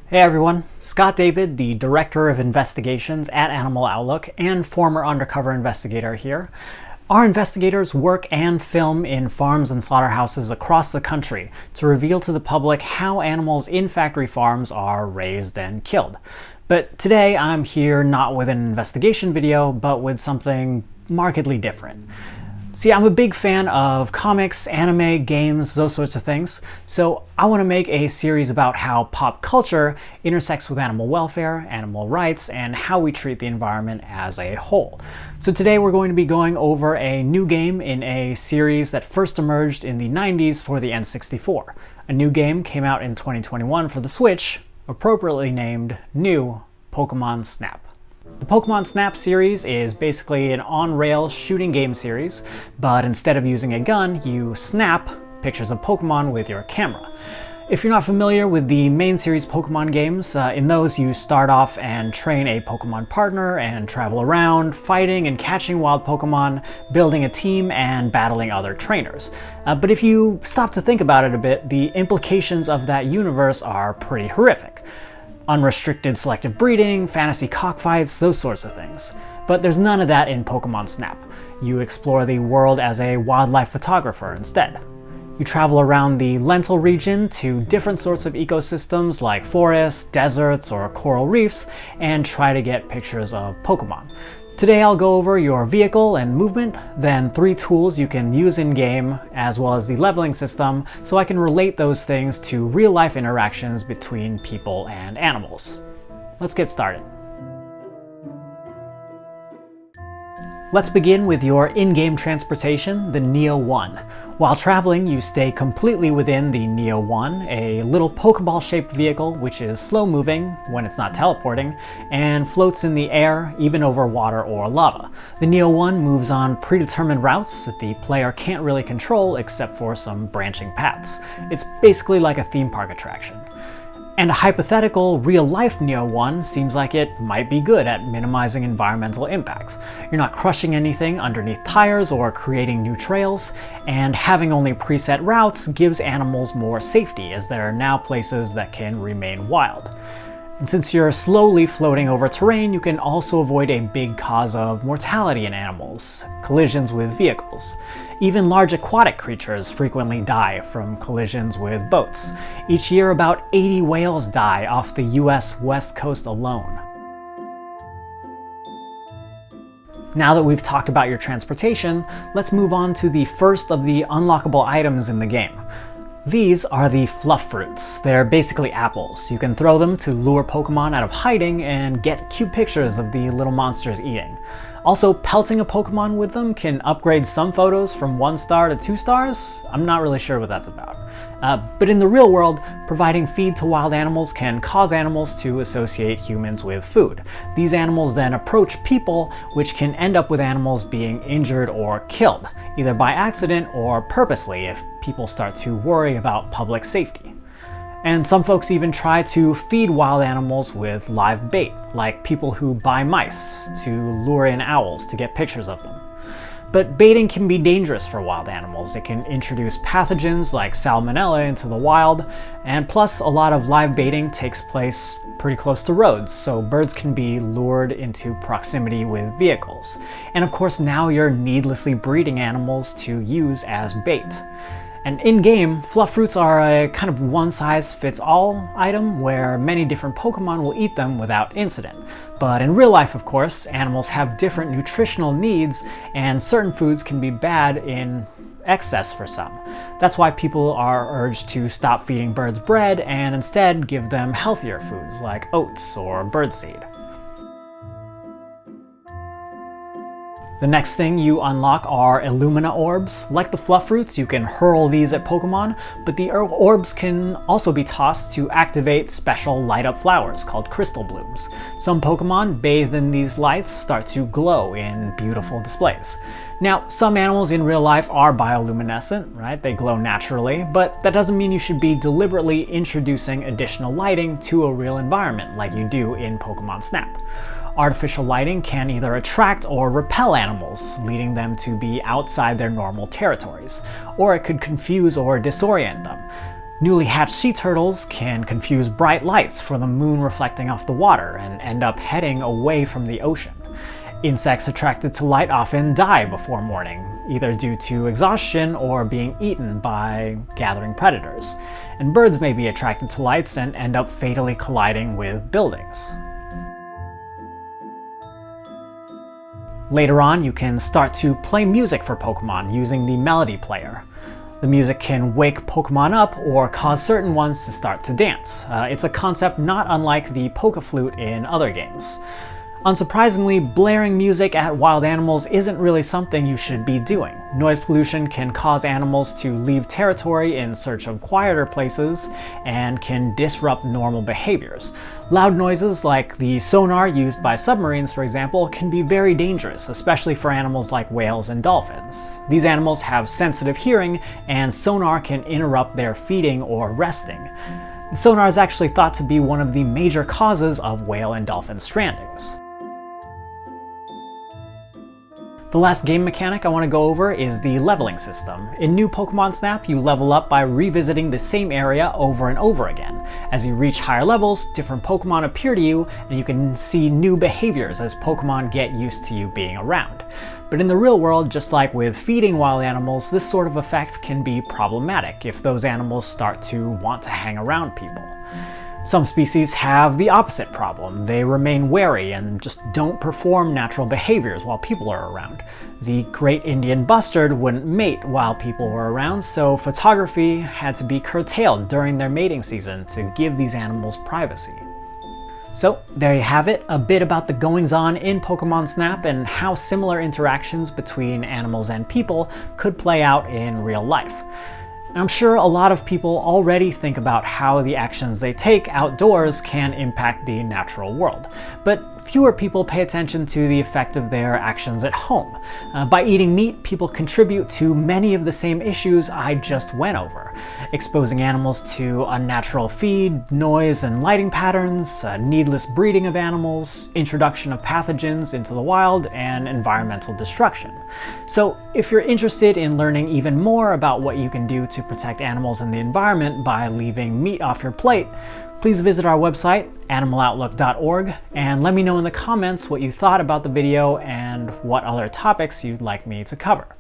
Hey everyone, Scott David, the Director of Investigations at Animal Outlook and former undercover investigator here. Our investigators work and film in farms and slaughterhouses across the country to reveal to the public how animals in factory farms are raised and killed. But today I'm here not with an investigation video, but with something markedly different. See, I'm a big fan of comics, anime, games, those sorts of things, so I want to make a series about how pop culture intersects with animal welfare, animal rights, and how we treat the environment as a whole. So today we're going to be going over a new game in a series that first emerged in the 90s for the N64. A new game came out in 2021 for the Switch, appropriately named New Pokemon Snap. The Pokemon Snap series is basically an on-rails shooting game series, but instead of using a gun, you snap pictures of Pokemon with your camera. If you're not familiar with the main series Pokemon games, in those you start off and train a Pokemon partner and travel around, fighting and catching wild Pokemon, building a team, and battling other trainers. But if you stop to think about it a bit, the implications of that universe are pretty horrific. Unrestricted selective breeding, fantasy cockfights, those sorts of things. But there's none of that in Pokemon Snap. You explore the world as a wildlife photographer instead. You travel around the Lentil region to different sorts of ecosystems like forests, deserts, or coral reefs, and try to get pictures of Pokemon. Today I'll go over your vehicle and movement, then 3 tools you can use in-game, as well as the leveling system, so I can relate those things to real-life interactions between people and animals. Let's get started. Let's begin with your in-game transportation, the Neo 1. While traveling, you stay completely within the Neo 1, a little Pokeball-shaped vehicle which is slow-moving when it's not teleporting, and floats in the air, even over water or lava. The Neo 1 moves on predetermined routes that the player can't really control except for some branching paths. It's basically like a theme park attraction. And a hypothetical, real-life Neo 1 seems like it might be good at minimizing environmental impacts. You're not crushing anything underneath tires or creating new trails, and having only preset routes gives animals more safety, as there are now places that can remain wild. And since you're slowly floating over terrain, you can also avoid a big cause of mortality in animals: collisions with vehicles. Even large aquatic creatures frequently die from collisions with boats. Each year, about 80 whales die off the US West Coast alone. Now that we've talked about your transportation, let's move on to the first of the unlockable items in the game. These are the Fluff Fruits. They're basically apples. You can throw them to lure Pokemon out of hiding and get cute pictures of the little monsters eating. Also, pelting a Pokemon with them can upgrade some photos from 1 star to 2 stars. I'm not really sure what that's about. But in the real world, providing feed to wild animals can cause animals to associate humans with food. These animals then approach people, which can end up with animals being injured or killed, either by accident or purposely if people start to worry about public safety. And some folks even try to feed wild animals with live bait, like people who buy mice to lure in owls to get pictures of them. But baiting can be dangerous for wild animals. It can introduce pathogens like salmonella into the wild, and plus a lot of live baiting takes place pretty close to roads, so birds can be lured into proximity with vehicles. And of course now you're needlessly breeding animals to use as bait. And in-game, Fluff Fruits are a kind of one-size-fits-all item where many different Pokemon will eat them without incident. But in real life, of course, animals have different nutritional needs, and certain foods can be bad in excess for some. That's why people are urged to stop feeding birds bread and instead give them healthier foods like oats or birdseed. The next thing you unlock are Illumina Orbs. Like the Fluff Fruits, you can hurl these at Pokemon, but the orbs can also be tossed to activate special light-up flowers called crystal blooms. Some Pokemon bathed in these lights start to glow in beautiful displays. Now, some animals in real life are bioluminescent, right? They glow naturally, but that doesn't mean you should be deliberately introducing additional lighting to a real environment like you do in Pokemon Snap. Artificial lighting can either attract or repel animals, leading them to be outside their normal territories, or it could confuse or disorient them. Newly hatched sea turtles can confuse bright lights for the moon reflecting off the water and end up heading away from the ocean. Insects attracted to light often die before morning, either due to exhaustion or being eaten by gathering predators. And birds may be attracted to lights and end up fatally colliding with buildings. Later on, you can start to play music for Pokemon using the melody player. The music can wake Pokemon up or cause certain ones to start to dance. It's a concept not unlike the Poke Flute in other games. Unsurprisingly, blaring music at wild animals isn't really something you should be doing. Noise pollution can cause animals to leave territory in search of quieter places and can disrupt normal behaviors. Loud noises like the sonar used by submarines, for example, can be very dangerous, especially for animals like whales and dolphins. These animals have sensitive hearing, and sonar can interrupt their feeding or resting. Sonar is actually thought to be one of the major causes of whale and dolphin strandings. The last game mechanic I want to go over is the leveling system. In new Pokemon Snap, you level up by revisiting the same area over and over again. As you reach higher levels, different Pokemon appear to you, and you can see new behaviors as Pokemon get used to you being around. But in the real world, just like with feeding wild animals, this sort of effect can be problematic if those animals start to want to hang around people. Some species have the opposite problem. They remain wary and just don't perform natural behaviors while people are around. The Great Indian Bustard wouldn't mate while people were around, so photography had to be curtailed during their mating season to give these animals privacy. So there you have it, a bit about the goings-on in Pokemon Snap and how similar interactions between animals and people could play out in real life. I'm sure a lot of people already think about how the actions they take outdoors can impact the natural world, but fewer people pay attention to the effect of their actions at home. By eating meat, people contribute to many of the same issues I just went over. Exposing animals to unnatural feed, noise and lighting patterns, needless breeding of animals, introduction of pathogens into the wild, and environmental destruction. So if you're interested in learning even more about what you can do to protect animals and the environment by leaving meat off your plate, please visit our website, animaloutlook.org, and let me know in the comments what you thought about the video and what other topics you'd like me to cover.